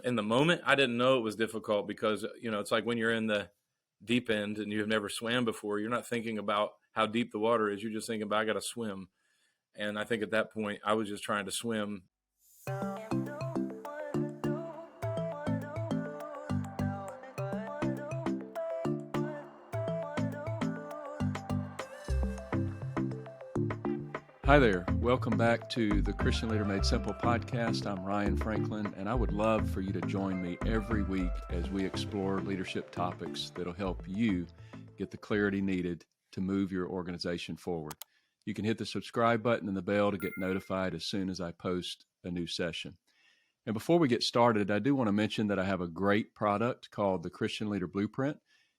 in the moment, I didn't know it was difficult because, it's like when you're in the deep end and you've never swam before, you're not thinking about how deep the water is. You're just thinking about, I got to swim. And I think at that point, I was just trying to swim. Hi there. Welcome back to the Christian Leader Made Simple podcast. I'm Ryan Franklin, and I would love for you to join me every week as we explore leadership topics that'll help you get the clarity needed to move your organization forward. You can hit the subscribe button and the bell to get notified as soon as I post a new session. And before we get started, I do want to mention that I have a great product called the Christian Leader Blueprint.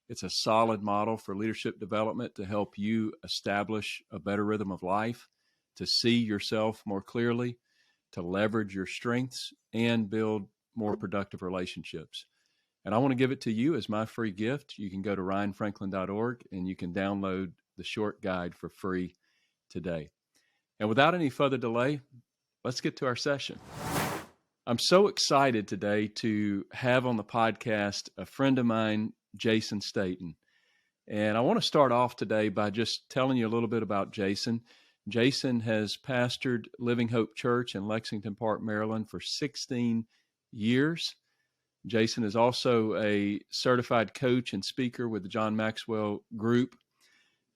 It's a solid model for leadership development to help you establish a better rhythm of life, to see yourself more clearly, to leverage your strengths, and build more productive relationships. And I want to give it to you as my free gift. You can go to ryanfranklin.org and you can download the short guide for free today. And without any further delay, let's get to our session. I'm so excited today to have on the podcast a friend of mine, Jason Staten. And I want to start off today by just telling you a little bit about Jason. Jason has pastored Living Hope Church in Lexington Park, Maryland for 16 years. Jason is also a certified coach and speaker with the John Maxwell Group.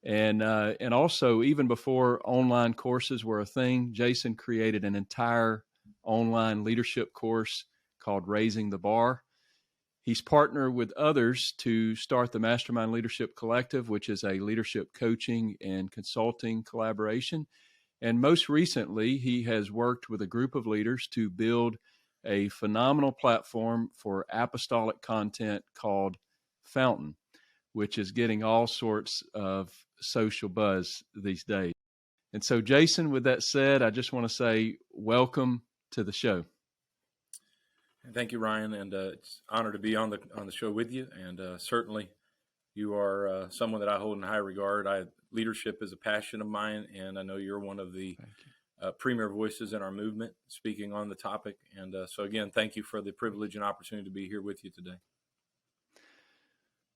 And also, even before online courses were a thing, Jason created an entire online leadership course called Raising the Bar. He's partnered with others to start the Mastermind Leadership Collective, which is a leadership coaching and consulting collaboration. And most recently, he has worked with a group of leaders to build a phenomenal platform for apostolic content called Fowntn, which is getting all sorts of social buzz these days. And so, Jason, with that said, I just want to say welcome to the show. Thank you, Ryan, and it's an honor to be on the show with you. And certainly, you are someone that I hold in high regard. Leadership is a passion of mine, and I know you're one of the premier voices in our movement, speaking on the topic. And so, again, thank you for the privilege and opportunity to be here with you today.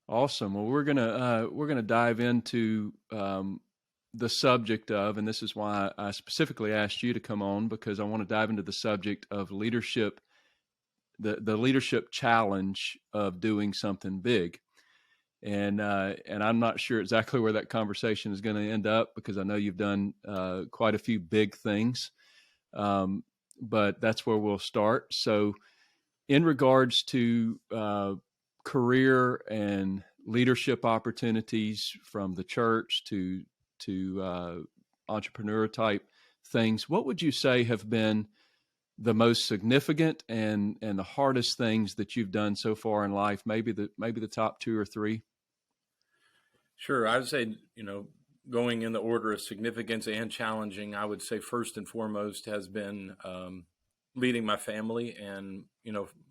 Awesome. Well, we're gonna dive into the subject of, and this is why I specifically asked you to come on, because I want to dive into the subject of leadership. The leadership challenge of doing something big. And I'm not sure exactly where that conversation is going to end up, because I know you've done quite a few big things, but that's where we'll start. So in regards to career and leadership opportunities from the church to entrepreneur type things, what would you say have been the most significant and the hardest things that you've done so far in life? Maybe the top two or three. Sure. I would say, going in the order of significance and challenging, I would say first and foremost has been leading my family. And,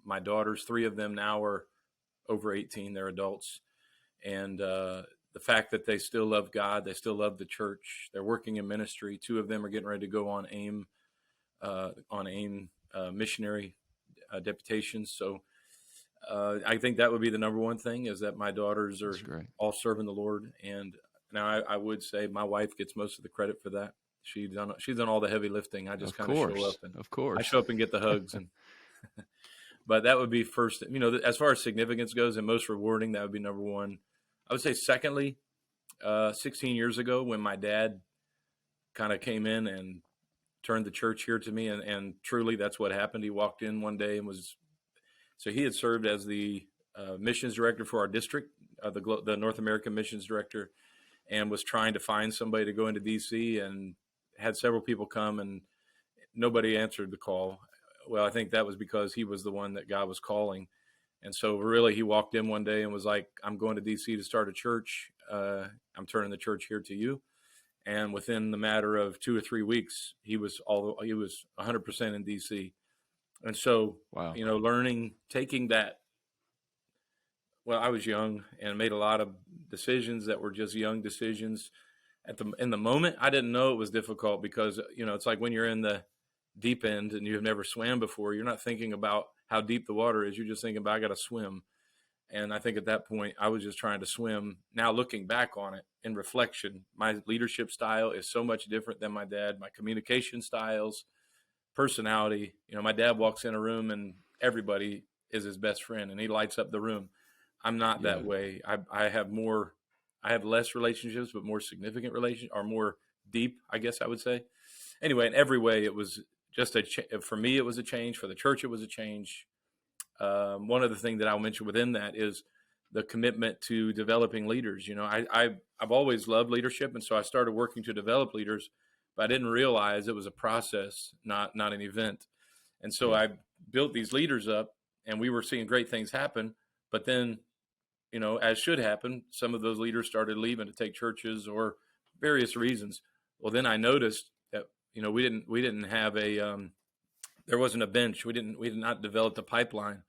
my daughters, 3 of them now are over 18, they're adults. And the fact that they still love God, they still love the church, they're working in ministry. 2 of them are getting ready to go on AIM missionary deputations. So I think that would be the number one thing, is that my daughters are all serving the Lord. And now I would say my wife gets most of the credit for that. She's done all the heavy lifting. I just kind of show up, and of course I show up and get the hugs. And but that would be first, as far as significance goes and most rewarding, that would be number one. I would say secondly, 16 years ago when my dad kind of came in and turned the church here to me, and truly that's what happened. He walked in one day and he had served as the missions director for our district, the North American missions director, and was trying to find somebody to go into DC, and had several people come and nobody answered the call. Well, I think that was because he was the one that God was calling. And so really he walked in one day and was like, I'm going to DC to start a church. I'm turning the church here to you. And within the matter of 2 or 3 weeks, he was 100% in DC. And so, wow. taking that, well, I was young and made a lot of decisions that were just young decisions. In the moment, I didn't know it was difficult, because, it's like when you're in the deep end and you have never swam before, you're not thinking about how deep the water is. You're just thinking about, I got to swim. And I think at that point, I was just trying to swim. Now, looking back on it in reflection, my leadership style is so much different than my dad. My communication styles, personality. My dad walks in a room and everybody is his best friend and he lights up the room. I'm not that way. I have less relationships, but more significant relations, or more deep, I guess I would say. Anyway, in every way, it was just for me, it was a change. For the church, it was a change. One other thing that I'll mention within that is the commitment to developing leaders. I've always loved leadership, and so I started working to develop leaders, but I didn't realize it was a process, not an event. And so I built these leaders up, and we were seeing great things happen. But then, as should happen, some of those leaders started leaving to take churches or various reasons. Well, then I noticed that we didn't have there wasn't a bench. We did not develop a pipeline.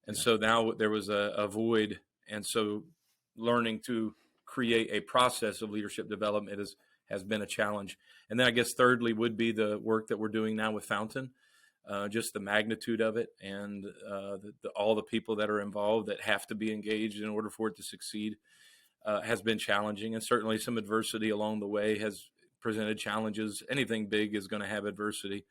And so now there was a void. And so learning to create a process of leadership development has been a challenge. And then I guess thirdly would be the work that we're doing now with Fowntn, just the magnitude of it and all the people that are involved that have to be engaged in order for it to succeed has been challenging. And certainly some adversity along the way has presented challenges. Anything big is going to have adversity.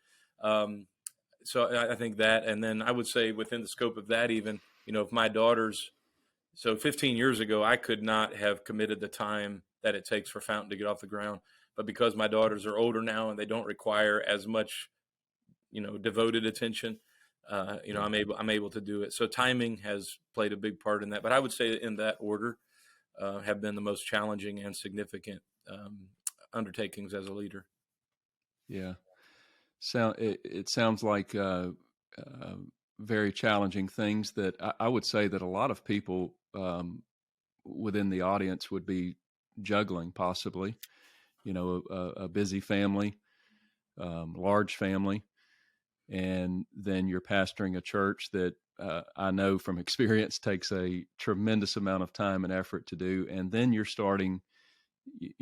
So I think that, and then I would say within the scope of that, even, if my daughters, so 15 years ago, I could not have committed the time that it takes for Fowntn to get off the ground. But because my daughters are older now and they don't require as much, devoted attention, I'm able to do it. So timing has played a big part in that. But I would say in that order have been the most challenging and significant undertakings as a leader. Yeah. It sounds like very challenging things that I would say that a lot of people within the audience would be juggling, possibly. A busy family, large family, and then you're pastoring a church that I know from experience takes a tremendous amount of time and effort to do, and then you're starting,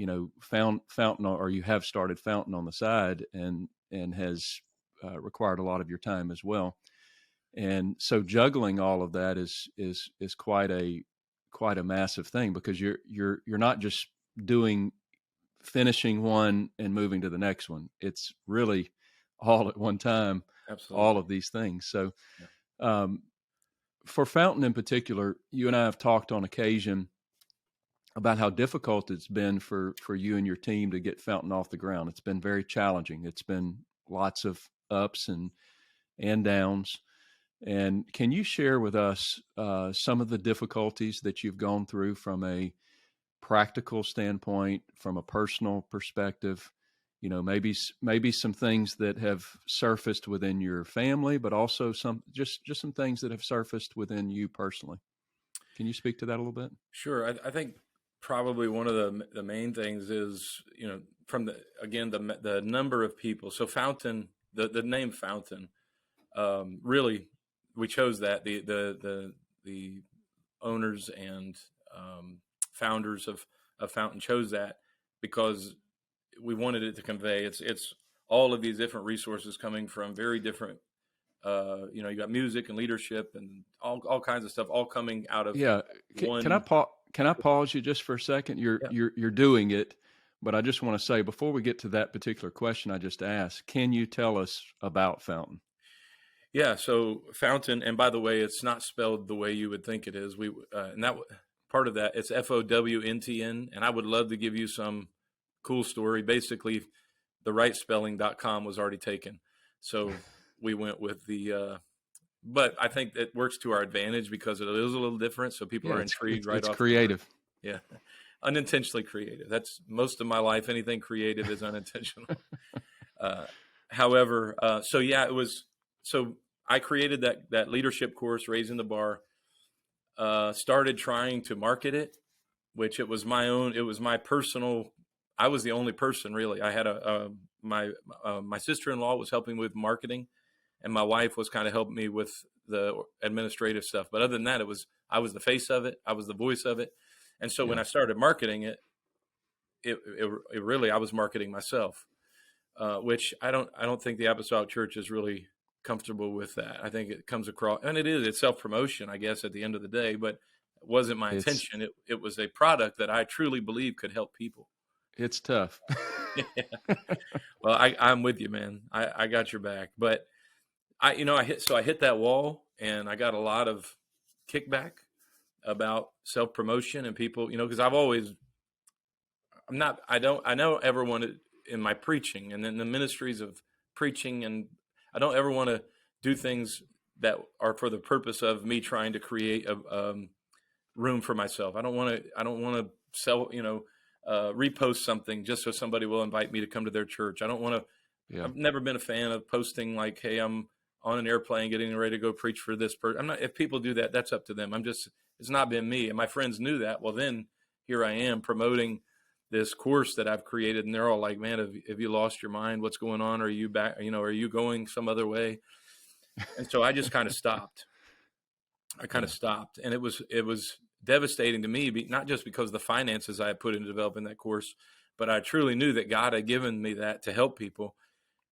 Fowntn, or you have started Fowntn on the side, and has required a lot of your time as well. And so juggling all of that is quite a massive thing, because you're not just finishing one and moving to the next one. It's really all at one time. Absolutely. All of these things. So for Fowntn in particular, you and I have talked on occasion about how difficult it's been for you and your team to get Fowntn off the ground. It's been very challenging. It's been lots of ups and downs. And can you share with us some of the difficulties that you've gone through from a practical standpoint, from a personal perspective? Maybe some things that have surfaced within your family, but also some things that have surfaced within you personally. Can you speak to that a little bit? Sure. I think probably one of the main things is, from the number of people. So Fowntn, the name Fowntn, really, we chose that the owners and founders of Fowntn chose that because we wanted it to convey it's all of these different resources coming from very different, you got music and leadership and all kinds of stuff, all coming out of one. Can I pause you just for a second? You're doing it, but I just want to say, before we get to that particular question I just asked, can you tell us about Fowntn? Yeah. So Fowntn, and by the way, it's not spelled the way you would think it is. And that part of that, it's Fowntn, and I would love to give you some cool story. Basically, the rightspelling.com was already taken. So we went with but I think it works to our advantage because it is a little different. So people are intrigued right off. It's creative. Yeah. Unintentionally creative. That's most of my life. Anything creative is unintentional. However, so I created that leadership course, Raising the Bar, started trying to market it, which it was my personal, I was the only person really. I had my sister-in-law was helping with marketing, and my wife was kind of helping me with the administrative stuff. But other than that, I was the face of it. I was the voice of it. And so when I started marketing it really, I was marketing myself. which I don't think the Apostolic Church is really comfortable with that. I think it comes across, and it's self-promotion, I guess, at the end of the day, but it wasn't my It's intention. It was a product that I truly believe could help people. it's tough. Well, I'm with you, man. I got your back, but I hit that wall, and I got a lot of kickback about self-promotion and people, because I don't ever want to, in my preaching and in the ministries of preaching, and I don't ever want to do things that are for the purpose of me trying to create a room for myself. I don't want to sell, repost something just so somebody will invite me to come to their church. I don't want to, Yeah. I've never been a fan of posting like, hey, I'm on an airplane getting ready to go preach for this person. If people do that, that's up to them. It's not been me. And my friends knew that. Well, then here I am promoting this course that I've created, and they're all like, man, have you lost your mind? What's going on? Are you back? Are you going some other way? And so I just kind of stopped. And it was devastating to me, not just because of the finances I had put into developing that course, but I truly knew that God had given me that to help people.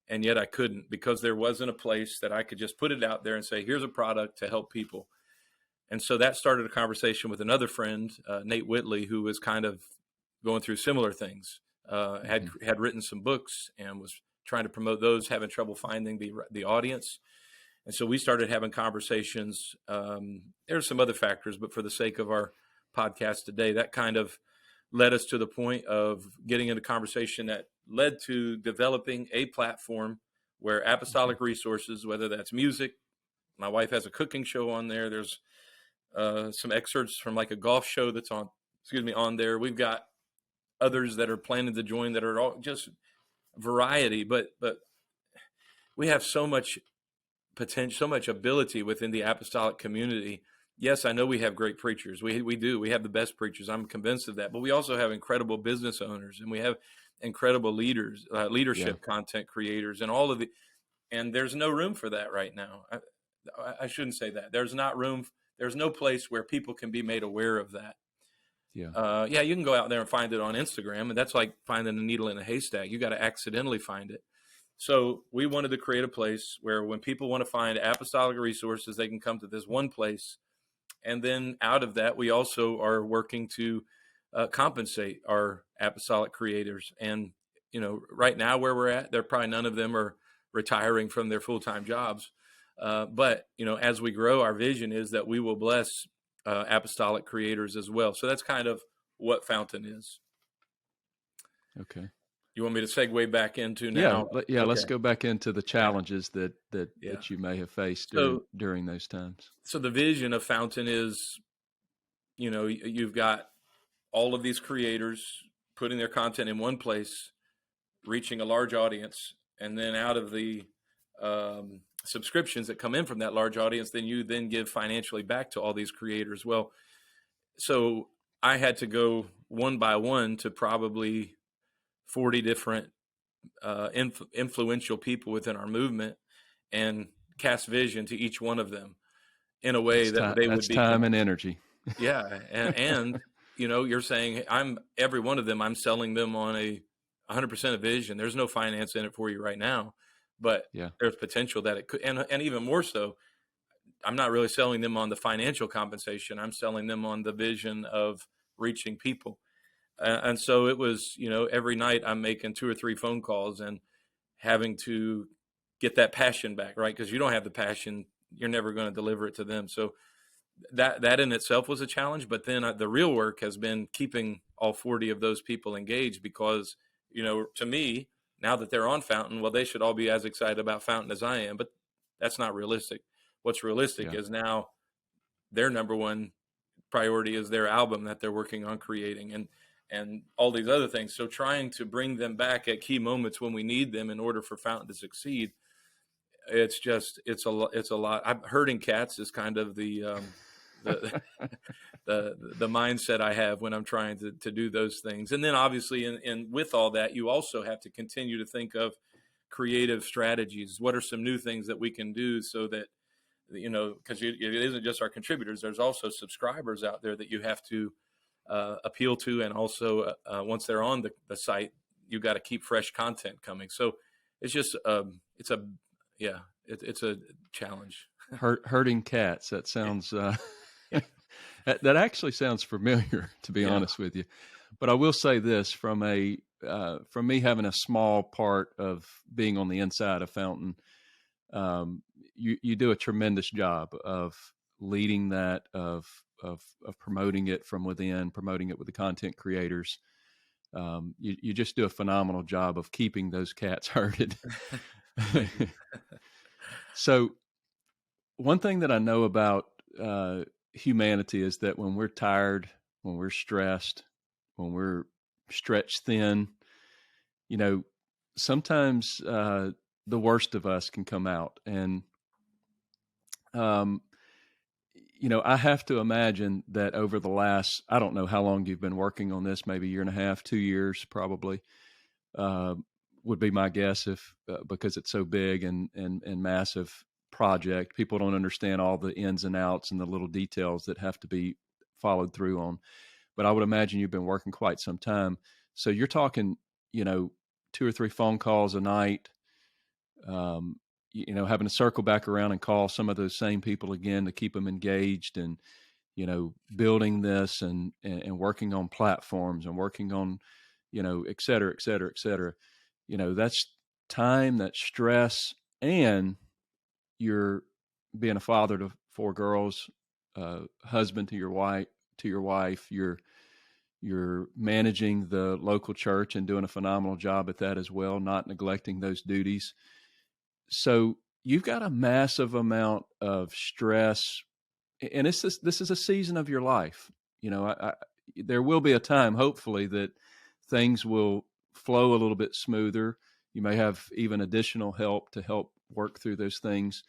And yet I couldn't, because there wasn't a place that I could just put it out there and say, here's a product to help people. And so that started a conversation with another friend, Nate Whitley, who was kind of going through similar things, had written some books and was trying to promote those, having trouble finding the audience. And so we started having conversations. There's some other factors, but for the sake of our podcast today, that kind of led us to the point of getting into conversation that led to developing a platform where apostolic resources, whether that's music, my wife has a cooking show on there. There's some excerpts from like a golf show that's on there. We've got others that are planning to join that are all just variety, but we have so much potential, so much ability within the apostolic community. Yes, I know we have great preachers. We do. We have the best preachers. I'm convinced of that. But we also have incredible business owners, and we have incredible leaders, leadership content creators, and all of and there's no room for that right now. I shouldn't say that. There's no place where people can be made aware of that. Yeah. You can go out there and find it on Instagram, and that's like finding a needle in a haystack. You got to accidentally find it. So we wanted to create a place where when people want to find apostolic resources, they can come to this one place. And then out of that, we also are working to compensate our apostolic creators. And, right now where we're at, there probably none of them are retiring from their full-time jobs. But, as we grow, our vision is that we will bless apostolic creators as well. So that's kind of what Fowntn is. Okay. You want me to segue back into now? Yeah. Okay. Let's go back into the challenges that you may have faced during those times. So the vision of Fowntn is, you've got all of these creators putting their content in one place, reaching a large audience, and then out of the subscriptions that come in from that large audience, then you give financially back to all these creators. Well, so I had to go one by one to probably 40 different influential people within our movement and cast vision to each one of them in a way that they would be time and energy. Yeah. And you're saying every one of them, I'm selling them on 100% of vision. There's no finance in it for you right now, but there's potential that it could, and even more so, I'm not really selling them on the financial compensation. I'm selling them on the vision of reaching people. And so it was, every night I'm making 2 or 3 phone calls and having to get that passion back, right? Because you don't have the passion, you're never going to deliver it to them. So that in itself was a challenge. But then the real work has been keeping all 40 of those people engaged because, to me, now that they're on Fowntn, well, they should all be as excited about Fowntn as I am. But that's not realistic. What's realistic is now their number one priority is their album that they're working on creating and all these other things. So trying to bring them back at key moments when we need them in order for Fowntn to succeed, it's a lot. Herding cats is kind of the mindset I have when I'm trying to do those things. And then obviously, and with all that, you also have to continue to think of creative strategies. What are some new things that we can do so that, because it isn't just our contributors, there's also subscribers out there that you have to appeal to. And also once they're on the site, you got to keep fresh content coming. So it's just it's a challenge. Herding cats. That sounds Yeah. that actually sounds familiar, to be Yeah. honest with you. But I will say this from me having a small part of being on the inside of Fowntn. You do a tremendous job of leading that, of promoting it from within, promoting it with the content creators. You just do a phenomenal job of keeping those cats herded. So one thing that I know about humanity is that when we're tired, when we're stressed, when we're stretched thin, sometimes the worst of us can come out. And, I have to imagine that over the last, I don't know how long you've been working on this, maybe 1.5, 2 years, probably, would be my guess, if because it's so big and massive project. People don't understand all the ins and outs and the little details that have to be followed through on. But I would imagine you've been working quite some time. So you're talking, 2 or 3 phone calls a night, having to circle back around and call some of those same people again to keep them engaged, and, building this and working on platforms and working on, et cetera, et cetera, et cetera. That's time, that's stress, and you're being a father to 4 girls, husband to your wife. You're managing the local church and doing a phenomenal job at that as well, not neglecting those duties. So you've got a massive amount of stress, and this is a season of your life. There will be a time, hopefully, that things will flow a little bit smoother. You may have even additional help to help work through those things.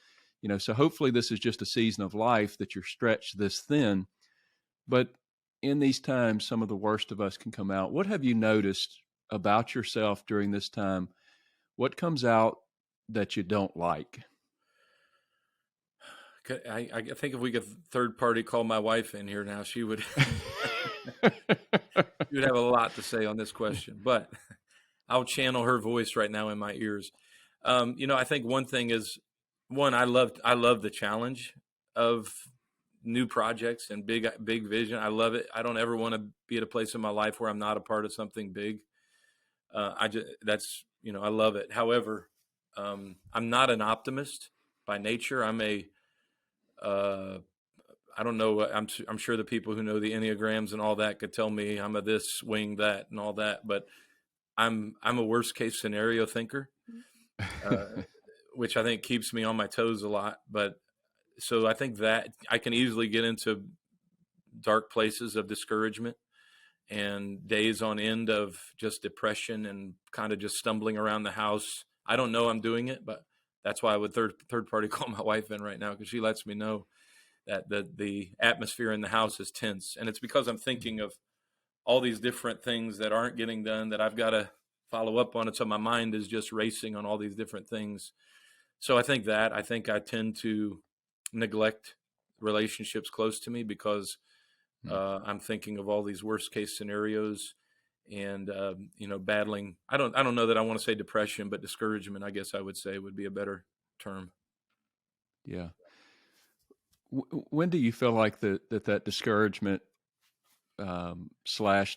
So hopefully this is just a season of life that you're stretched this thin. But in these times, some of the worst of us can come out. What have you noticed about yourself during this time? What comes out that you don't like? I think if we could third party call my wife in here now, she would she would have a lot to say on this question, but I'll channel her voice right now in my ears. I think one thing is, I love the challenge of new projects and big vision. I love it. I don't ever want to be at a place in my life where I'm not a part of something big. I love it. However, I'm not an optimist by nature. I don't know. I'm sure the people who know the Enneagrams and all that could tell me I'm a this, wing, that, and all that. But I'm a worst case scenario thinker, which I think keeps me on my toes a lot. But so I think that I can easily get into dark places of discouragement and days on end of just depression and kind of just stumbling around the house. I don't know I'm doing it, but that's why I would third party call my wife in right now, because she lets me know that the atmosphere in the house is tense. And it's because I'm thinking of all these different things that aren't getting done that I've got to follow up on it. So my mind is just racing on all these different things. So I think I tend to neglect relationships close to me because I'm thinking of all these worst case scenarios and, battling. I don't know that I want to say depression, but discouragement, I guess I would say, would be a better term. Yeah. When do you feel like that discouragement /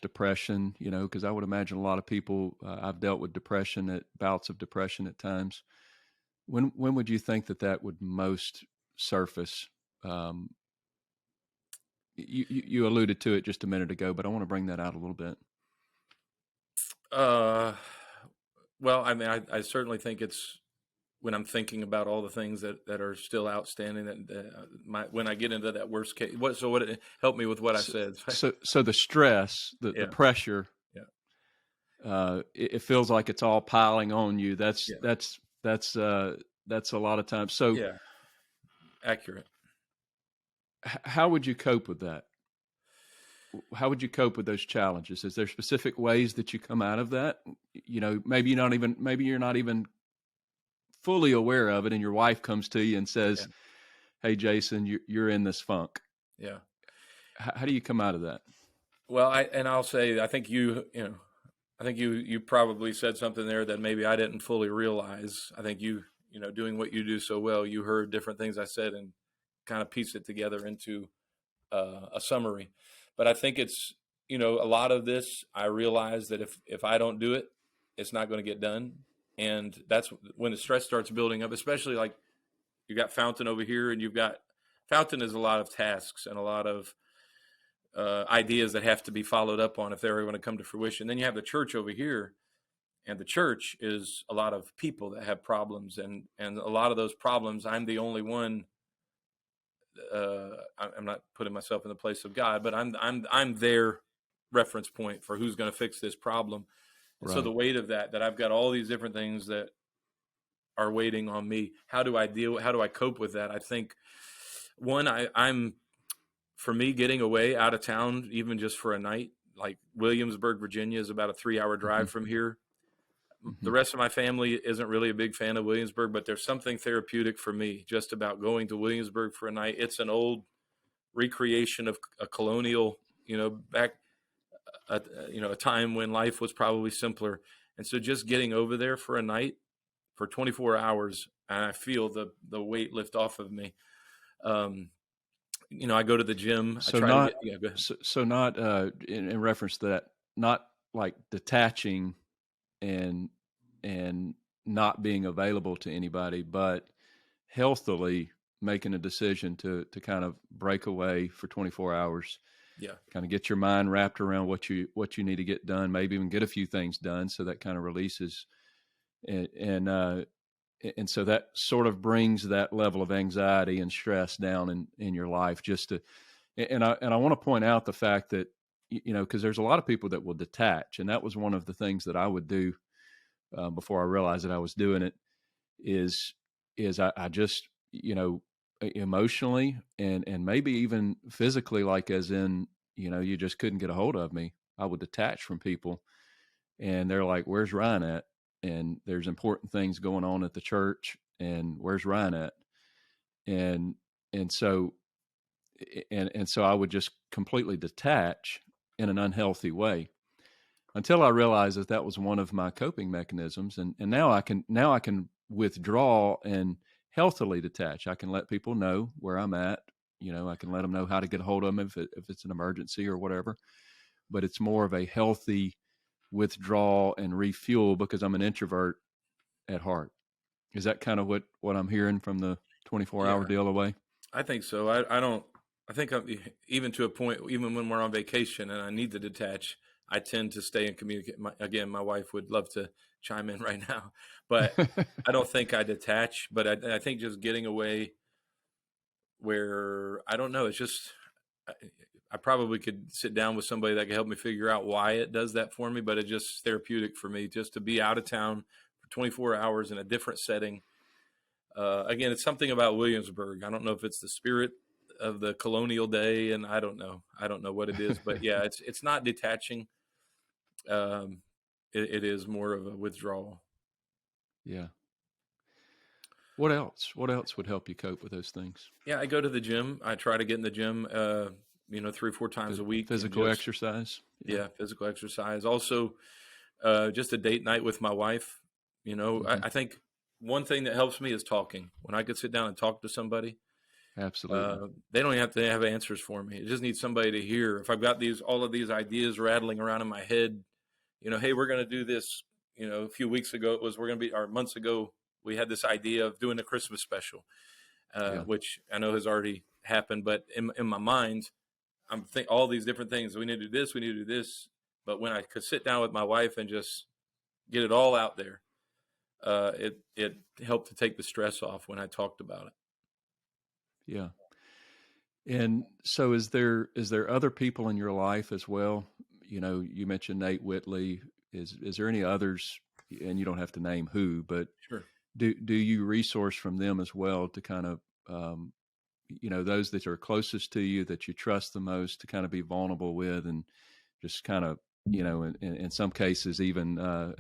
depression, because I would imagine a lot of people, I've dealt with bouts of depression at times. When would you think that would most surface? You alluded to it just a minute ago, but I want to bring that out a little bit. Well, I mean, I certainly think it's when I'm thinking about all the things that are still outstanding, when I get into that worst case. Help me with what I said. So the stress, the pressure, it feels like it's all piling on you. That's a lot of times. So yeah, accurate. How would you cope with that? How would you cope with those challenges? Is there specific ways that you come out of that? Maybe you're not even fully aware of it, and your wife comes to you and says, "Hey, Jason, you're in this funk." Yeah. How do you come out of that? Well, I'll say, I think think you probably said something there that maybe I didn't fully realize. I think doing what you do so well, you heard different things I said and kind of pieced it together into a summary. But I think it's, a lot of this, I realize that if I don't do it, it's not going to get done. And that's when the stress starts building up, especially like you got Fowntn over here, and Fowntn is a lot of tasks and a lot of ideas that have to be followed up on if they're going to come to fruition. Then you have the church over here, and the church is a lot of people that have problems, and a lot of those problems, I'm the only one. I'm not putting myself in the place of God, but I'm their reference point for who's going to fix this problem. And Right. so the weight of that I've got all these different things that are waiting on me. How do I cope with that? I think one, for me, getting away out of town, even just for a night, like Williamsburg, Virginia is about a 3-hour drive from here. The rest of my family isn't really a big fan of Williamsburg, but there's something therapeutic for me just about going to Williamsburg for a night. It's an old recreation of a colonial, back, a time when life was probably simpler. And so just getting over there for a night, for 24 hours, and I feel the weight lift off of me. I go to the gym. So I try not, to get, go ahead. so not in reference to that, not like detaching and not being available to anybody, but healthily making a decision to kind of break away for 24 hours. Yeah. Kind of get your mind wrapped around what you need to get done, maybe even get a few things done. So that kind of releases and so that sort of brings that level of anxiety and stress down in your life. And I want to point out the fact that, because there's a lot of people that will detach. And that was one of the things that I would do before I realized that I was doing it is I just, emotionally and maybe even physically, like as in, you just couldn't get a hold of me. I would detach from people and they're like, "Where's Ryan at?" And there's important things going on at the church, and where's Ryan at? And so I would just completely detach in an unhealthy way until I realized that was one of my coping mechanisms. And now I can withdraw and healthily detach. I can let people know where I'm at. I can let them know how to get a hold of them if it's an emergency or whatever, but it's more of a healthy withdraw and refuel because I'm an introvert at heart. Is that kind of what I'm hearing from the 24-hour deal away? I think so. I think I'm, even to a point, even when we're on vacation and I need to detach, I tend to stay and communicate. My wife would love to chime in right now, but I don't think I detach, but I think just getting away where, I don't know, it's just, I probably could sit down with somebody that could help me figure out why it does that for me, but it's just therapeutic for me just to be out of town for 24 hours in a different setting. Again, it's something about Williamsburg. I don't know if it's the spirit of the colonial day, and I don't know what it is, but yeah, it's not detaching. It is more of a withdrawal. Yeah. What else would help you cope with those things? Yeah, I go to the gym. I try to get in the gym, 3 or 4 times a week. Physical exercise. Yeah, physical exercise. Also, just a date night with my wife. I think one thing that helps me is talking. When I could sit down and talk to somebody, absolutely, they don't have to have answers for me. It just needs somebody to hear. If I've got all of these ideas rattling around in my head, hey, we're going to do this. A few weeks ago, months ago, we had this idea of doing a Christmas special, which I know has already happened. But in my mind, I'm thinking all these different things. We need to do this. We need to do this. But when I could sit down with my wife and just get it all out there, it helped to take the stress off when I talked about it. Yeah. And so is there other people in your life as well? You mentioned Nate Whitley. Is there any others, and you don't have to name who, but Sure. Do you resource from them as well to kind of, those that are closest to you, that you trust the most, to kind of be vulnerable with, and just kind of, in some cases even,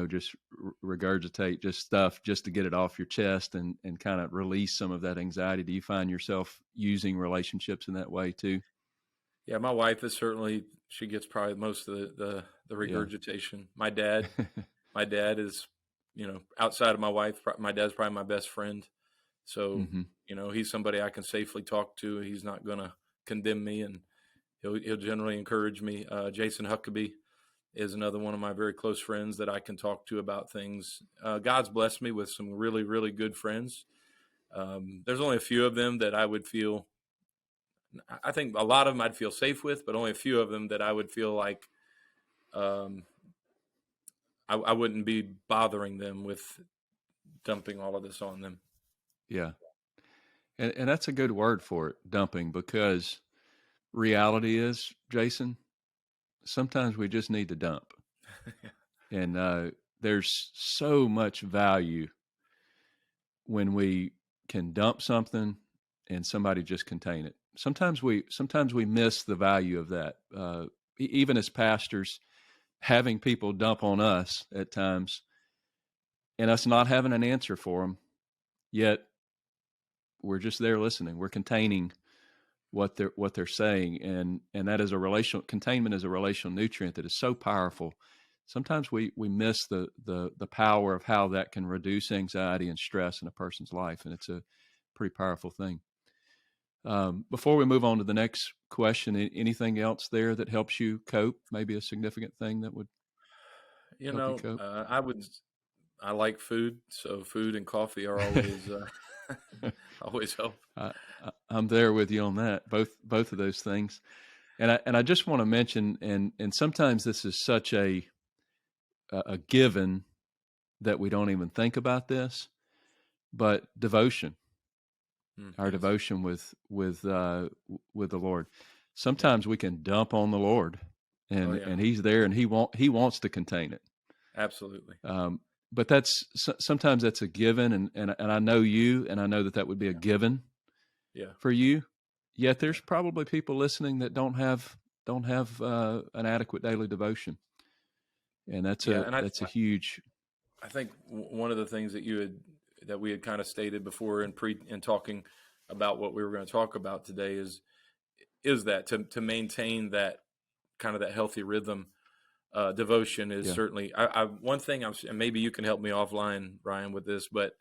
just regurgitate just stuff just to get it off your chest and kind of release some of that anxiety? Do you find yourself using relationships in that way too? Yeah, my wife is she gets probably most of the the Yeah. regurgitation. My dad is, outside of my wife, my dad's probably my best friend. So, hmm he's somebody I can safely talk to. He's not going to condemn me, and he'll generally encourage me. Jason Huckabee is another one of my very close friends that I can talk to about things. God's blessed me with some really, really good friends. There's only a few of them that I would feel, I think a lot of them I'd feel safe with, but only a few of them that I would feel like um, I wouldn't be bothering them with dumping all of this on them. Yeah. And that's a good word for it, dumping, because reality is, Jason, sometimes we just need to dump. And there's so much value when we can dump something and somebody just contain it. Sometimes we miss the value of that. Even as pastors, having people dump on us at times and us not having an answer for them, yet we're just there listening. We're containing what they're saying, and that is a relational containment is a relational nutrient that is so powerful. Sometimes we miss the power of how that can reduce anxiety and stress in a person's life, and it's a pretty powerful thing. Before we move on to the next question, anything else there that helps you cope? Maybe a significant thing that would help you cope? I like food, so food and coffee are always always help. I'm there with you on that. Both of those things, and I just want to mention, and sometimes this is such a given that we don't even think about this, but devotion, our Yes. devotion with the Lord. Sometimes we can dump on the Lord, and He's there, and He wants to contain it. Absolutely. But sometimes that's a given, and I know you, and I know that would be a given for you. Yet there's probably people listening that don't have an adequate daily devotion, and that's a huge. I think one of the things that we had kind of stated before in talking about what we were going to talk about today is that to maintain that kind of that healthy rhythm. Devotion is certainly one thing and maybe you can help me offline, Ryan, with this, but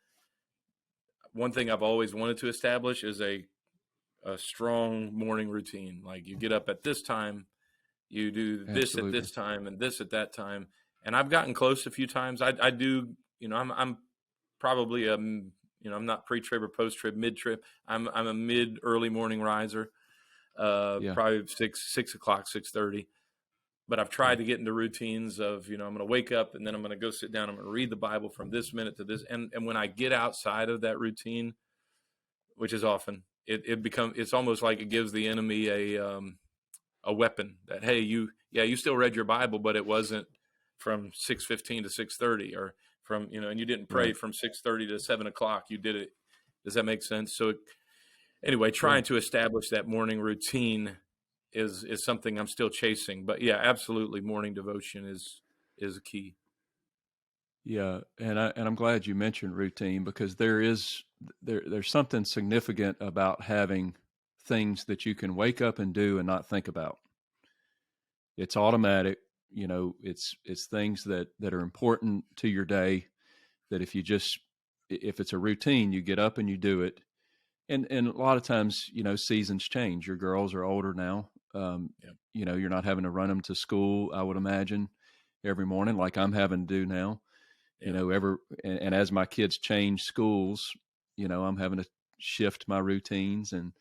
one thing I've always wanted to establish is a strong morning routine. Like, you get up at this time, you do this Absolutely. at this time, and this at that time. And I've gotten close a few times. I do, I'm probably I'm not pre-trib or post-trib, mid-trib. I'm a mid early morning riser, probably 6 o'clock, 6:30. But I've tried to get into routines of, I'm going to wake up and then I'm going to go sit down. I'm going to read the Bible from this minute to this. And when I get outside of that routine, which is often, it's almost like it gives the enemy a weapon that, hey, you still read your Bible, but it wasn't from 6:15 to 6:30, or from, and you didn't pray from 6:30 to 7 o'clock. You did it. Does that make sense? So anyway, trying to establish that morning routine is something I'm still chasing. But absolutely, morning devotion is a key. Yeah, and I'm glad you mentioned routine, because there's something significant about having things that you can wake up and do and not think about. It's automatic, it's things that are important to your day, that if it's a routine, you get up and you do it. And a lot of times, seasons change. Your girls are older now. You're not having to run them to school, I would imagine, every morning like I'm having to do now. And as my kids change schools, I'm having to shift my routines and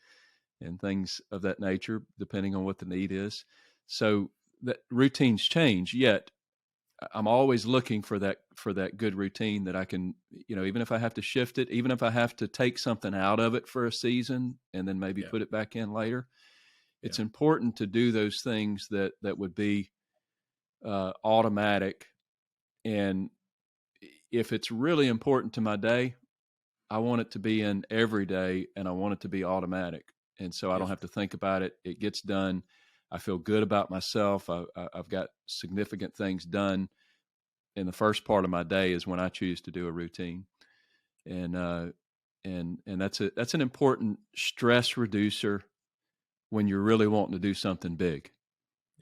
things of that nature, depending on what the need is. So that routines change, yet I'm always looking for that good routine that I can, even if I have to shift it, even if I have to take something out of it for a season and then maybe put it back in later. It's important to do those things that would be automatic. And if it's really important to my day, I want it to be in every day, and I want it to be automatic. And so I don't have to think about it. It gets done. I feel good about myself. I've got significant things done in the first part of my day is when I choose to do a routine. And that's an important stress reducer when you're really wanting to do something big.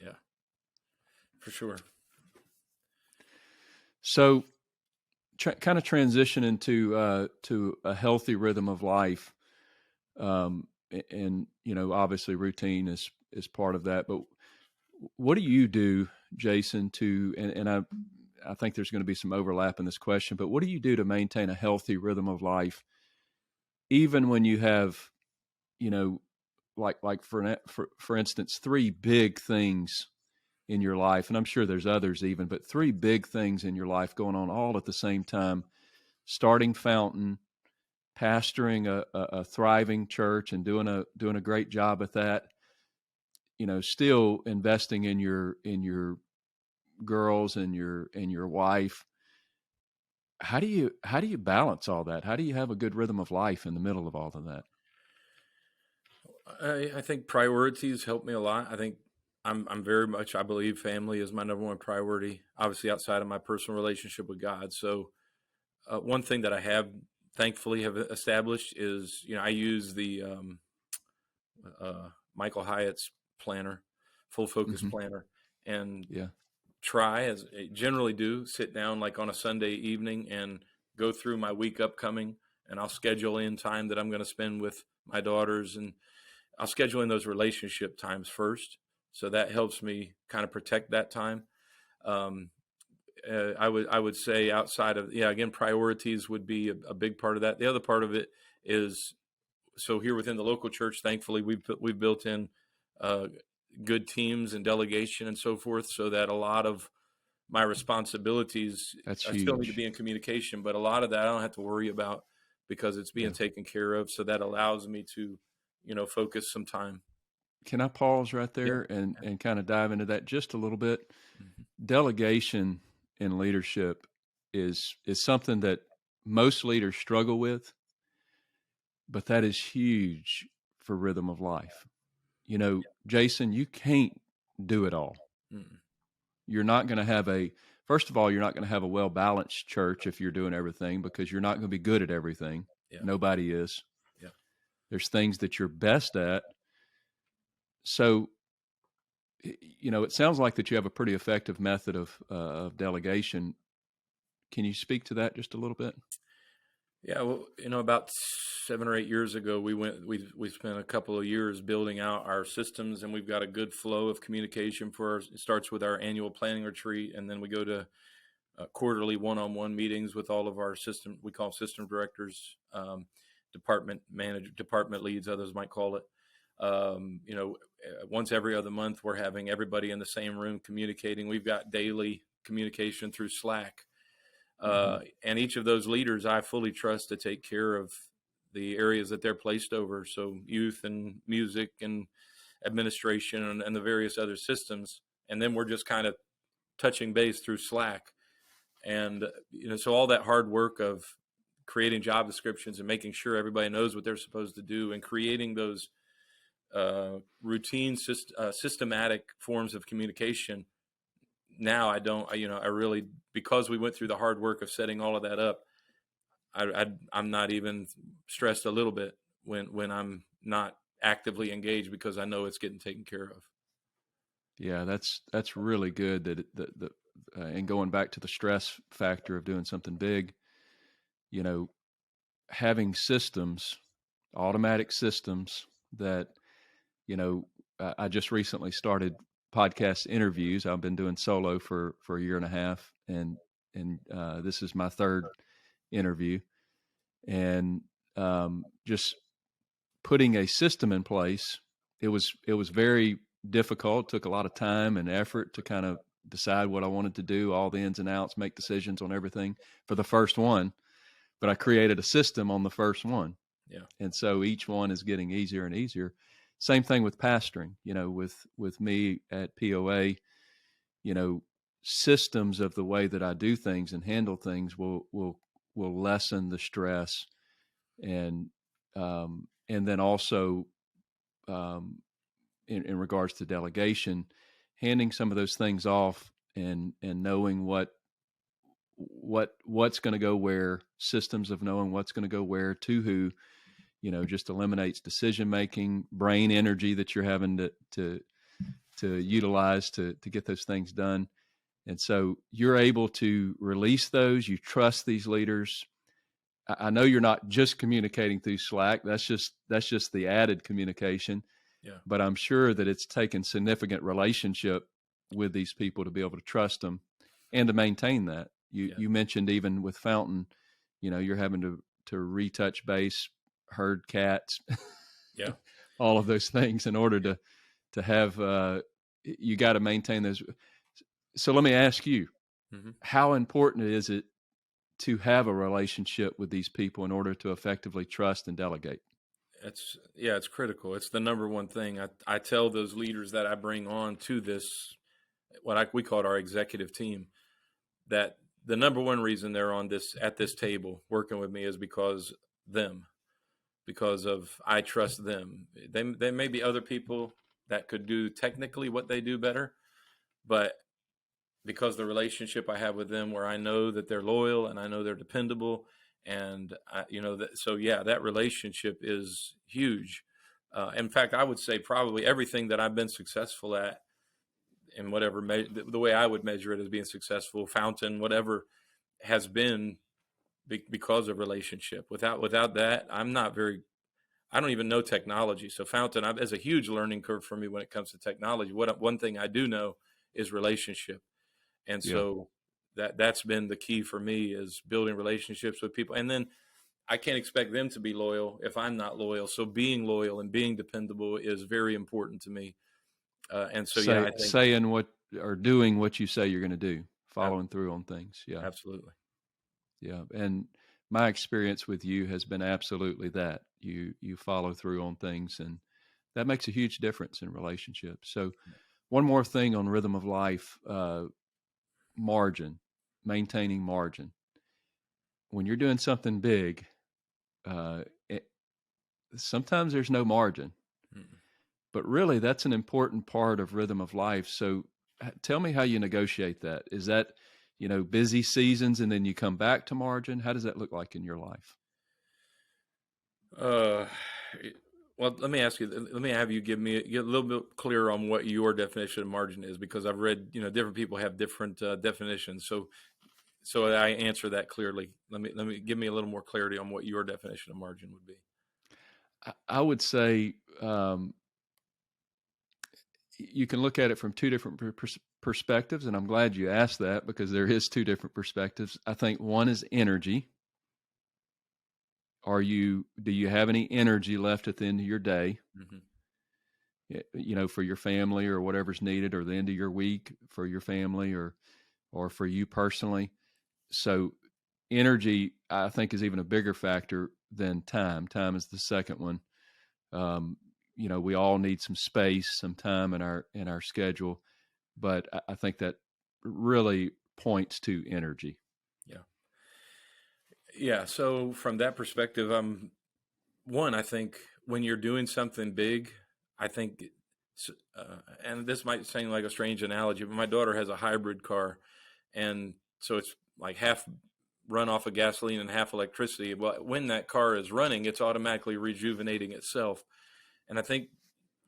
Yeah, for sure. So kind of transition into to a healthy rhythm of life. And, obviously routine is part of that, but what do you do, Jason, and I think there's going to be some overlap in this question, but what do you do to maintain a healthy rhythm of life, even when you have, like for instance, three big things in your life, and I'm sure there's others even, but three big things in your life going on all at the same time, starting Fowntn, pastoring a thriving church and doing a great job at that, still investing in your girls and your wife. How do you balance all that? How do you have a good rhythm of life in the middle of all of that? I think priorities help me a lot. I think I'm very much, I believe family is my number one priority, obviously outside of my personal relationship with God. So one thing that I have thankfully have established is, I use the Michael Hyatt's planner, full focus planner, and Yeah. try, as I generally do, sit down like on a Sunday evening and go through my week upcoming, and I'll schedule in time that I'm going to spend with my daughters, and I'll schedule in those relationship times first. So that helps me kind of protect that time. I would say outside of, again, priorities would be a big part of that. The other part of it is, so here within the local church, thankfully we've built in good teams and delegation and so forth, so that a lot of my responsibilities, That's I still need to huge. be in communication, but a lot of that I don't have to worry about because it's being taken care of. So that allows me to, focus some time. Can I pause right Yeah. there and kind of dive into that just a little bit? Mm-hmm. Delegation in leadership is something that most leaders struggle with, but that is huge for rhythm of life. Jason, you can't do it all. Mm-hmm. You're not going to have first of all, you're not going to have a well-balanced church if you're doing everything, because you're not going to be good at everything. Yeah. Nobody is. Yeah. There's things that you're best at. So, it sounds like that you have a pretty effective method of delegation. Can you speak to that just a little bit? Yeah, well, about 7 or 8 years ago, we spent a couple of years building out our systems, and we've got a good flow of communication it starts with our annual planning retreat, and then we go to quarterly one-on-one meetings with all of our we call system directors, department manager, department leads, others might call it. Once every other month, we're having everybody in the same room communicating. We've got daily communication through Slack. And each of those leaders I fully trust to take care of the areas that they're placed over. So youth and music and administration and the various other systems. And then we're just kind of touching base through Slack. And, so all that hard work of creating job descriptions and making sure everybody knows what they're supposed to do and creating those routine, systematic forms of communication. Now I don't, I really, because we went through the hard work of setting all of that up, I'm not even stressed a little bit when I'm not actively engaged, because I know it's getting taken care of. Yeah, that's really good. That and going back to the stress factor of doing something big, having systems, automatic systems that, I just recently started podcast interviews. I've been doing solo for a year and a half, and this is my third interview, and just putting a system in place. It was very difficult. It took a lot of time and effort to kind of decide what I wanted to do, all the ins and outs, make decisions on everything for the first one. But I created a system on the first one. Yeah. And so each one is getting easier and easier. Same thing with pastoring, with me at POA, systems of the way that I do things and handle things will lessen the stress. And then also, in regards to delegation, handing some of those things off and knowing what's going to go where, systems of knowing what's going to go where to who, just eliminates decision making, brain energy that you're having to utilize to get those things done. And so you're able to release those. You trust these leaders. I know you're not just communicating through Slack. That's just the added communication. Yeah. But I'm sure that it's taken significant relationship with these people to be able to trust them and to maintain that. You mentioned even with Fowntn, you're having to retouch base, herd cats, Yeah. all of those things in order to have, you got to maintain those. So let me ask you, how important is it to have a relationship with these people in order to effectively trust and delegate? It's critical. It's the number one thing. I tell those leaders that I bring on to this, we call it our executive team, that the number one reason they're at this table working with me is because of I trust them. They may be other people that could do technically what they do better, but because the relationship I have with them, where I know that they're loyal and I know they're dependable, and that relationship is huge. In fact, I would say probably everything that I've been successful at, in whatever the way I would measure it as being successful, Fowntn, whatever, has been because of relationship. Without that, I don't even know technology. So Fowntn is a huge learning curve for me when it comes to technology. One thing I do know is relationship. And so that's been the key for me, is building relationships with people. And then I can't expect them to be loyal if I'm not loyal. So being loyal and being dependable is very important to me. And so, I think saying what or doing what you say you're going to do, following through on things. Yeah, absolutely. Yeah. And my experience with you has been absolutely that you follow through on things, and that makes a huge difference in relationships. So one more thing on rhythm of life, maintaining margin. When you're doing something big, sometimes there's no margin, but really that's an important part of rhythm of life. So tell me how you negotiate that. Is that, busy seasons and then you come back to margin? How does that look like in your life? Well, let me have you get a little bit clearer on what your definition of margin is, because I've read, different people have different definitions. So I answer that clearly. Let me give me a little more clarity on what your definition of margin would be. I would say you can look at it from two different perspectives, and I'm glad you asked that, because there is two different perspectives. I think one is energy. Do you have any energy left at the end of your day? For your family or whatever's needed, or the end of your week for your family or for you personally. So energy, I think, is even a bigger factor than time. Time is the second one. We all need some space, some time in our schedule, but I think that really points to energy. Yeah. So from that perspective, I think when you're doing something big, I think, and this might seem like a strange analogy, but my daughter has a hybrid car, and so it's like half run off of gasoline and half electricity. Well, when that car is running, it's automatically rejuvenating itself. And I think,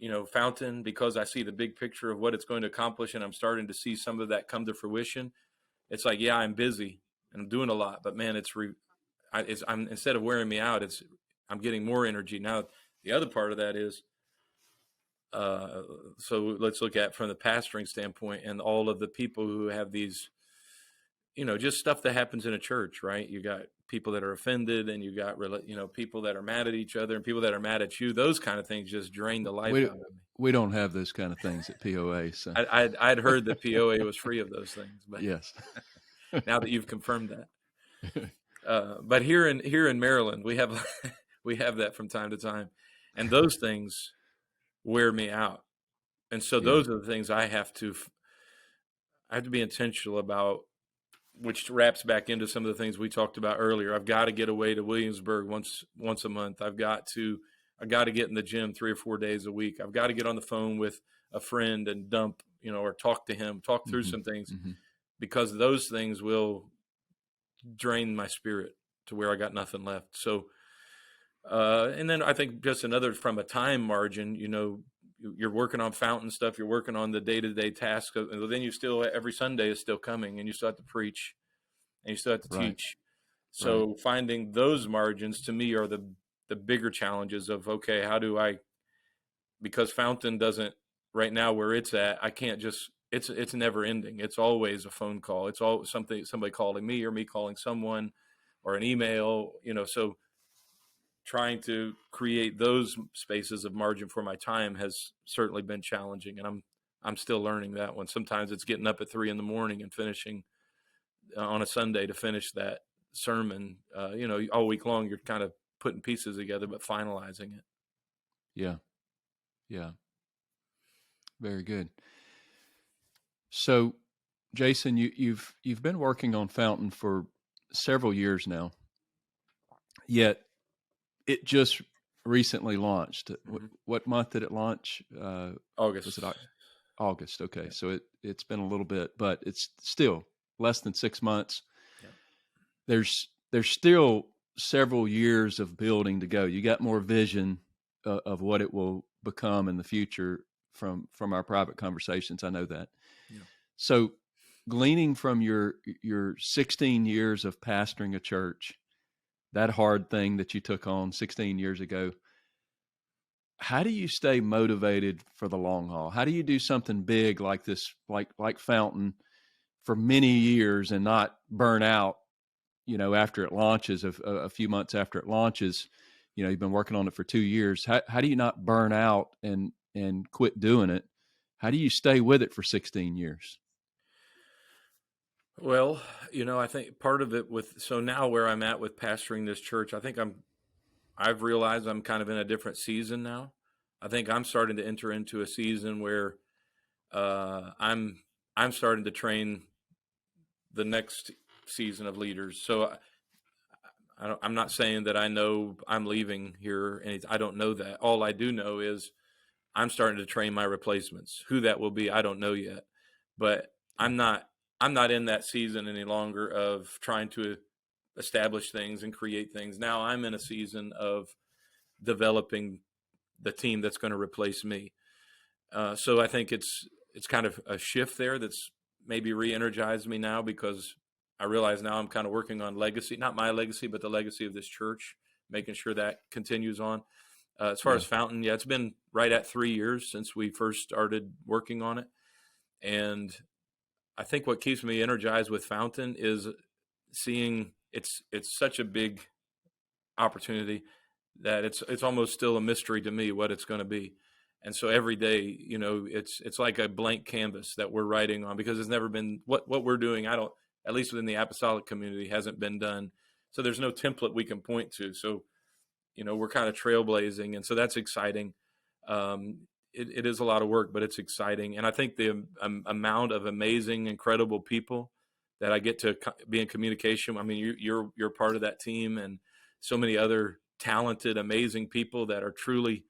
Fowntn, because I see the big picture of what it's going to accomplish, and I'm starting to see some of that come to fruition. It's like, yeah, I'm busy and I'm doing a lot, but man, I'm instead of wearing me out, I'm getting more energy. Now, the other part of that is, so let's look at from the pastoring standpoint and all of the people who have these, just stuff that happens in a church, right? You got people that are offended, and you got, people that are mad at each other, and people that are mad at you. Those kind of things just drain the life out of me. We don't have those kind of things at POA. So I'd heard that POA was free of those things, but yes. Now that you've confirmed that. But here in Maryland, we have that from time to time, and those things wear me out. And so those are the things I have to be intentional about, which wraps back into some of the things we talked about earlier. I've got to get away to Williamsburg once a month. I've got to get in the gym 3 or 4 days a week. I've got to get on the phone with a friend and dump, or talk to him, talk through some things, because those things will drain my spirit to where I got nothing left. So, and then I think just another, from a time margin, you're working on Fowntn stuff, you're working on the day-to-day tasks, and then you still, every Sunday is still coming, and you still have to preach, and you still have to Right. teach. Right. So finding those margins to me are the bigger challenges of, okay, how do I, because Fowntn doesn't, right now where it's at, I can't just, it's never ending. It's always a phone call. It's always somebody calling me or me calling someone or an email, so trying to create those spaces of margin for my time has certainly been challenging. And I'm still learning that one. Sometimes it's getting up at 3 a.m. and finishing on a Sunday to finish that sermon. All week long, you're kind of putting pieces together, but finalizing it. Yeah. Yeah. Very good. So, Jason, you've been working on Fowntn for several years now, yet it just recently launched. Mm-hmm. What month did it launch? August. Was it August? Okay, Yeah. so it's been a little bit, but it's still less than 6 months. Yeah. There's still several years of building to go. You got more vision of what it will become in the future from our private conversations. I know that. Yeah. So, gleaning from your 16 years of pastoring a church, that hard thing that you took on 16 years ago, how do you stay motivated for the long haul? How do you do something big like this, like Fowntn, for many years and not burn out, after it launches, a few months after it launches? You've been working on it for 2 years. How do you not burn out and quit doing it? How do you stay with it for 16 years? Well, I think part of it so now where I'm at with pastoring this church, I think I've realized I'm kind of in a different season now. I think I'm starting to enter into a season where I'm starting to train the next season of leaders. So I'm not saying that I know I'm leaving here, and I don't know that. All I do know is I'm starting to train my replacements. Who that will be, I don't know yet. But I'm not in that season any longer of trying to establish things and create things. Now I'm in a season of developing the team that's going to replace me. So I think it's kind of a shift there that's maybe re-energized me now, because I realize now I'm kind of working on legacy, not my legacy, but the legacy of this church, making sure that continues on. As far as Fowntn, it's been right at 3 years since we first started working on it. And I think what keeps me energized with Fowntn is seeing it's such a big opportunity that it's almost still a mystery to me what it's going to be. And so every day, it's like a blank canvas that we're writing on, because it's never been what we're doing. At least within the apostolic community, hasn't been done. So there's no template we can point to. So, we're kind of trailblazing. And so that's exciting. It is a lot of work, but it's exciting. And I think the amount of amazing, incredible people that I get to be in communication. I mean, you're part of that team, and so many other talented, amazing people that are truly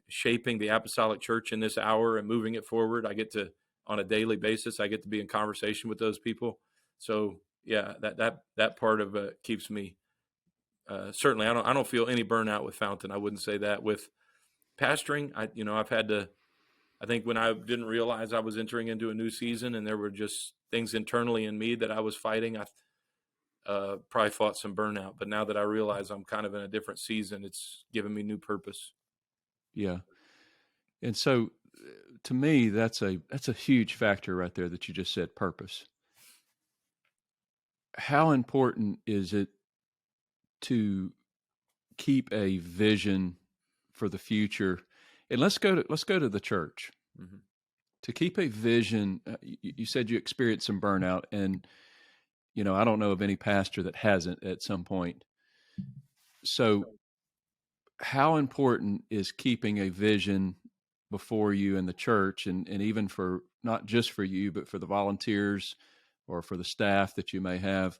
shaping the apostolic church in this hour and moving it forward. I get to, on a daily basis, I get to be in conversation with those people. So yeah, that part of it keeps me, certainly I don't feel any burnout with Fowntn. I wouldn't say that. With pastoring, I've had to, I think when I didn't realize I was entering into a new season and there were just things internally in me that I was fighting, I probably fought some burnout. But now that I realize I'm kind of in a different season, it's given me new purpose. Yeah. And so to me, that's a huge factor right there that you just said, purpose. How important is it to keep a vision for the future? And let's go to the church. Mm-hmm. To keep a vision, you said you experienced some burnout, and I don't know of any pastor that hasn't at some point. So how important is keeping a vision before you in the church, and even for not just for you, but for the volunteers or for the staff that you may have?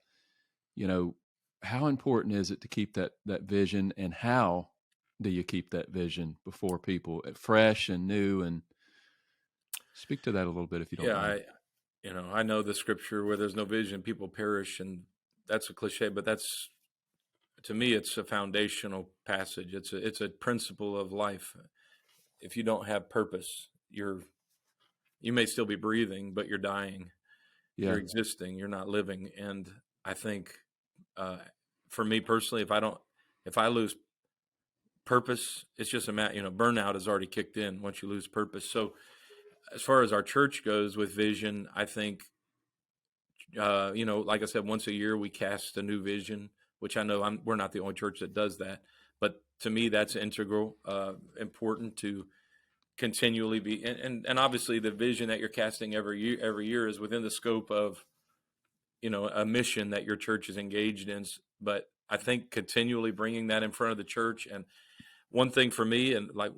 How important is it to keep that vision, and how do you keep that vision before people, fresh and new? And speak to that a little bit, if you don't mind. I know the scripture, where there's no vision, people perish, and that's a cliche, but that's, to me, it's a foundational passage. It's a principle of life. if you don't have purpose, you may still be breathing, but you're dying. Yeah. You're existing. You're not living. And I think for me personally, if I lose purpose, it's just burnout has already kicked in once you lose purpose. So as far as our church goes with vision, I think, like I said, once a year we cast a new vision, which I know we're not the only church that does that. But to me, that's integral, important to continually be. And obviously the vision that you're casting every year is within the scope of, a mission that your church is engaged in. But I think continually bringing that in front of the church. And one thing for me, and like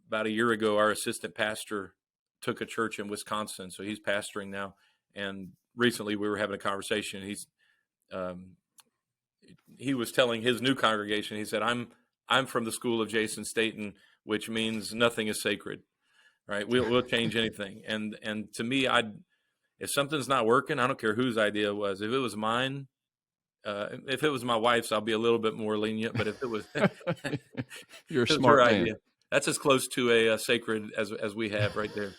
about a year ago, our assistant pastor took a church in Wisconsin. So he's pastoring now. And recently we were having a conversation. He was telling his new congregation, he said, I'm from the school of Jason Staten, which means nothing is sacred, right? We'll change anything. And to me, if something's not working, I don't care whose idea it was. If it was mine, if it was my wife's, I'll be a little bit more lenient. But if it was, you're a smart man. Idea, that's as close to a sacred as we have right there.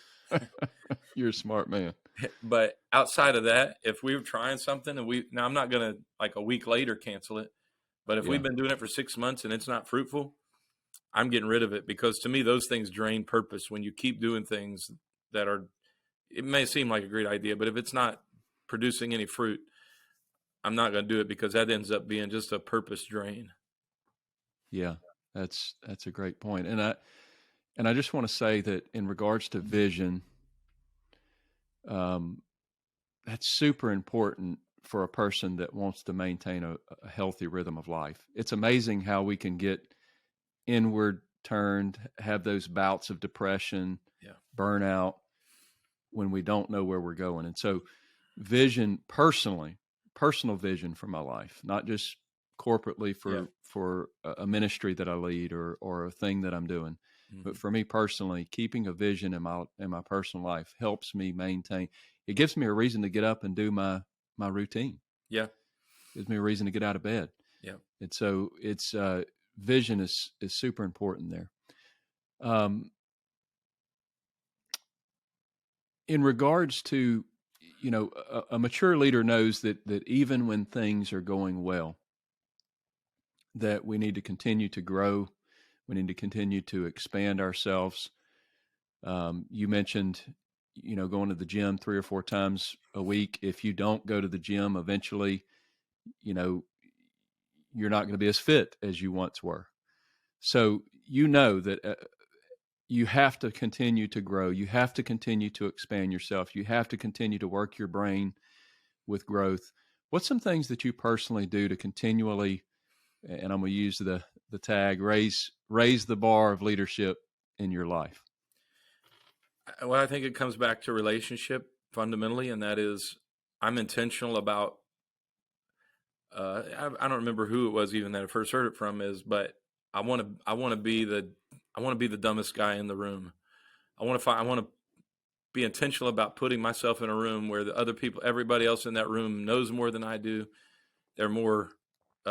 You're a smart man. But outside of that, if we were trying something now I'm not going to like a week later cancel it, but if we've been doing it for 6 months and it's not fruitful, I'm getting rid of it, because to me, those things drain purpose. When you keep doing things it may seem like a great idea, but if it's not producing any fruit, I'm not going to do it, because that ends up being just a purpose drain. Yeah, that's a great point. And I just want to say that in regards to vision, that's super important for a person that wants to maintain a healthy rhythm of life. It's amazing how we can get inward turned, have those bouts of depression, burnout, when we don't know where we're going. And so vision, personal vision for my life, not just corporately for a ministry that I lead or a thing that I'm doing. Mm-hmm. But for me personally, keeping a vision in my personal life helps me maintain. It gives me a reason to get up and do my routine. Yeah. It gives me a reason to get out of bed. Yeah. And so it's vision is super important there. In regards to, a mature leader knows that even when things are going well, that we need to continue to grow. We need to continue to expand ourselves. You mentioned, going to the gym 3 or 4 times a week. If you don't go to the gym, eventually, you're not going to be as fit as you once were. So that you have to continue to grow. You have to continue to expand yourself. You have to continue to work your brain with growth. What's some things that you personally do to continually, and I'm going to use the tag, raise the bar of leadership in your life? Well, I think it comes back to relationship fundamentally, and that is I'm intentional about, I don't remember who it was even that I first heard it from but I want to be the dumbest guy in the room. I want to be intentional about putting myself in a room where the other people, everybody else in that room knows more than I do. They're more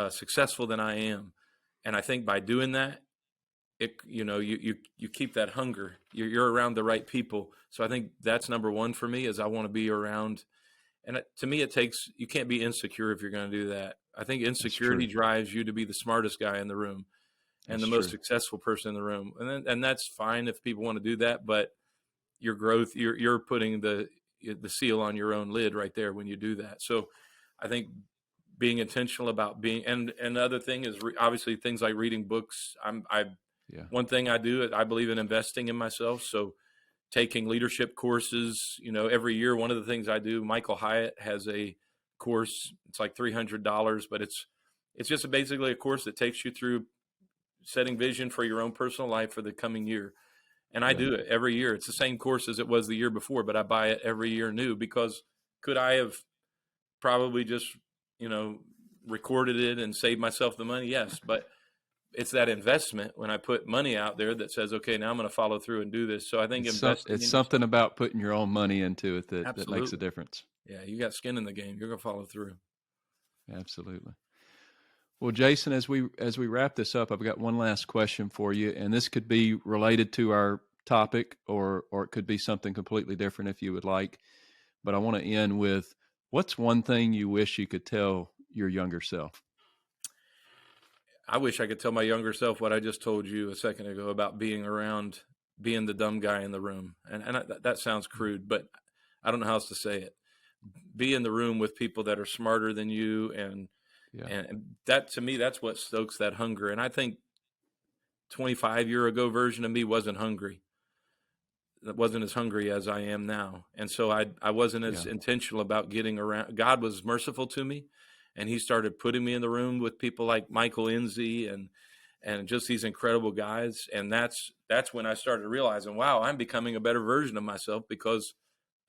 successful than I am. And I think by doing that, you keep that hunger. You're around the right people. So I think that's number one for me, is I want to be around. And to me, you can't be insecure if you're going to do that. I think insecurity drives you to be the smartest guy in the room and the most successful person in the room. And that's fine if people want to do that, but your growth, you're putting the seal on your own lid right there when you do that. So I think being intentional about being, and the other thing is obviously things like reading books. One thing I do, I believe in investing in myself. So taking leadership courses, every year, one of the things I do, Michael Hyatt has a course. It's like $300, but it's just basically a course that takes you through setting vision for your own personal life for the coming year. And I do it every year. It's the same course as it was the year before, but I buy it every year new, because could I have probably just, recorded it and saved myself the money? Yes. But it's that investment when I put money out there that says, okay, now I'm going to follow through and do this. So I think it's something about putting your own money into it that makes a difference. Yeah. You got skin in the game. You're going to follow through. Absolutely. Well, Jason, as we wrap this up, I've got one last question for you, and this could be related to our topic, or it could be something completely different if you would like. But I want to end with, what's one thing you wish you could tell your younger self? I wish I could tell my younger self what I just told you a second ago about being the dumb guy in the room. And that sounds crude, but I don't know how else to say it. Be in the room with people that are smarter than you. And that, to me, that's what stokes that hunger. And I think 25-year ago version of me wasn't hungry. That wasn't as hungry as I am now. And so I wasn't as intentional about getting around. God was merciful to me, and he started putting me in the room with people like Michael Enzi and just these incredible guys. And that's when I started realizing, wow, I'm becoming a better version of myself because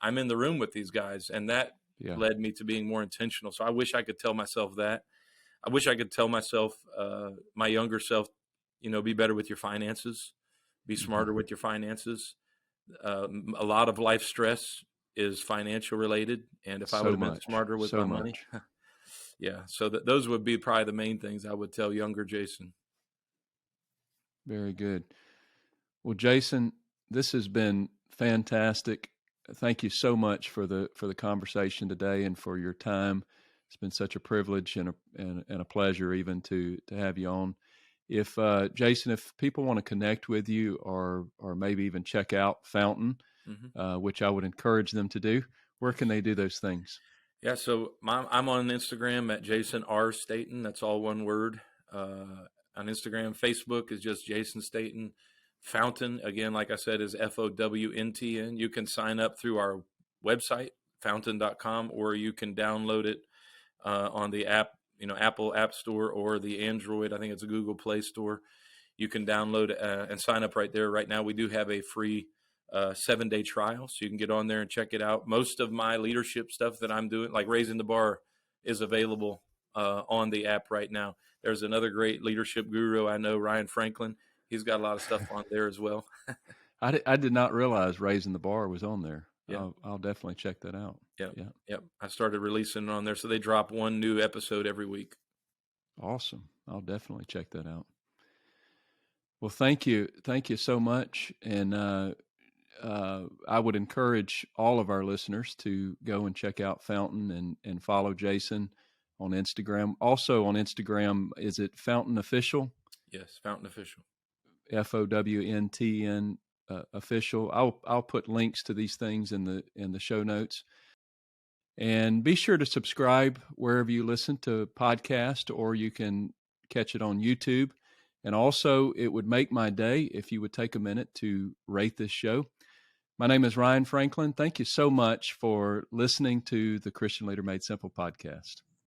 I'm in the room with these guys. And that led me to being more intentional. So I wish I could tell myself that. I wish I could tell myself, my younger self, be better with your finances, be smarter with your finances. A lot of life stress is financial related. And if I would have been smarter with my money, so those would be probably the main things I would tell younger Jason. Very good. Well, Jason, this has been fantastic. Thank you so much for the conversation today and for your time. It's been such a privilege and a pleasure even to have you on. If Jason, if people want to connect with you or maybe even check out Fowntn, which I would encourage them to do, where can they do those things? Yeah, so I'm on Instagram at Jason R. Staten. That's all one word. On Instagram, Facebook is just Jason Staten. Fowntn, again, like I said, is Fowntn. You can sign up through our website, fowntn.com, or you can download it on the app, Apple App Store or the Android. I think it's a Google Play Store. You can download and sign up right there. Right now, we do have a free 7-day trial, so you can get on there and check it out. Most of my leadership stuff that I'm doing, like Raising the Bar, is available on the app right now. There's another great leadership guru I know, Ryan Franklin. He's got a lot of stuff on there as well. I did not realize Raising the Bar was on there. Yeah. I'll definitely check that out. Yep. I started releasing it on there, so they drop one new episode every week. Awesome. I'll definitely check that out. Well, thank you so much, and I would encourage all of our listeners to go and check out Fowntn and follow Jason on Instagram. Also on Instagram, is it Fowntn Official? Yes, Fowntn Official. FOWNTN official. I'll put links to these things in the show notes. And be sure to subscribe wherever you listen to podcast, or you can catch it on YouTube. And also, it would make my day if you would take a minute to rate this show. My name is Ryan Franklin. Thank you so much for listening to the Christian Leader Made Simple podcast.